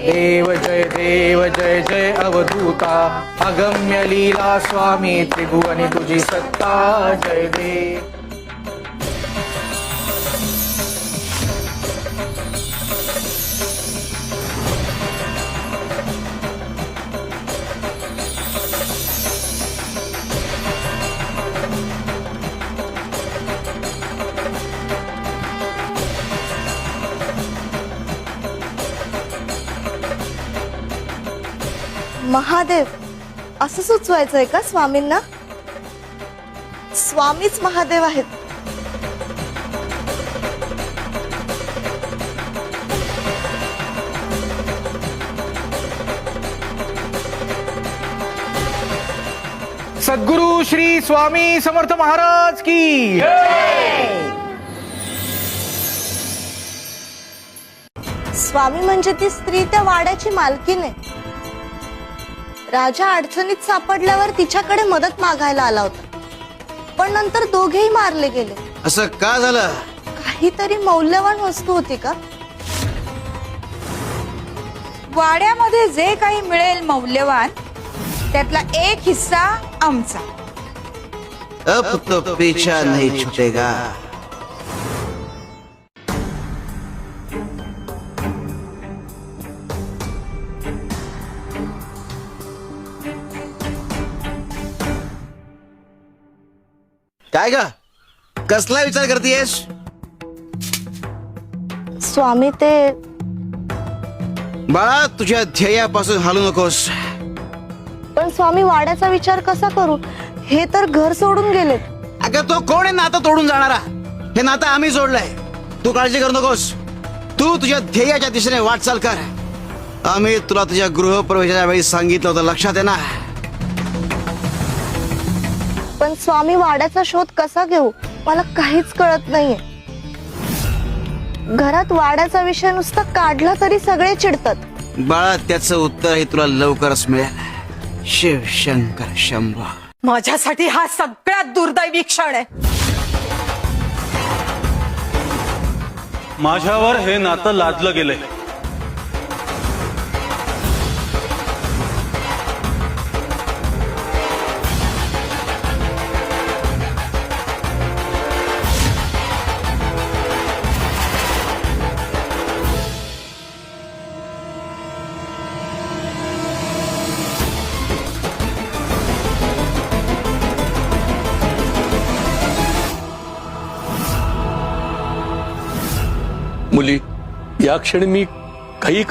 देव जय जय अवधूता अगम्य लीला स्वामी त्रिभुवनी तुझी सत्ता जय देव। महादेव असं सुचवायचंय का स्वामींना? स्वामीच महादेव आहेत। सद्गुरु श्री स्वामी समर्थ महाराज की स्वामी म्हणजे ती स्त्री त्या वाड्याची मालकीण आहे। राजा अडचणीत सापडल्यावर तिच्याकडे मदत मागायला आला होता, पण नंतर दोघेही मारले गेले। असं का झालं? काहीतरी मौल्यवान वस्तू होती का? वाड्यामध्ये जे काही मिळेल मौल्यवान त्यातला एक हिस्सा आमचा। अब तो पीछा नहीं छूटेगा। काय ग, कसला विचार करतेयस? स्वामी ते बाळा, तुझ्या ध्येयापासून हलू नकोस। पण स्वामी वाड्याचा विचार कसा करू? हे तर घर सोडून गेलेत। अगं तो कोण आहे नातं तोडून जाणारा? हे नातं आम्ही जोडलंय, तू काळजी करू नकोस। तू तुझ्या ध्येयाच्या दिशेने वाटचाल कर। आम्ही तुला तुझ्या गृहप्रवेशाच्या वेळी सांगितलं होतं, लक्षात आहे ना? पण स्वामी वाड्याचा शोध कसा घेऊ? मला काहीच कळत नाहीये। घरात वाड्याचा विषय नुसता काढला तरी सगळे चिडतात। बाळा, त्याचं उत्तर हे तुला लवकरच मिळेल। शिव शंकर शंभो। माझ्यासाठी हा सगळ्यात दुर्दैवी क्षण आहे। माझ्यावर हे नातं लादलं गेलंय। मुली, या क्षणी मी काही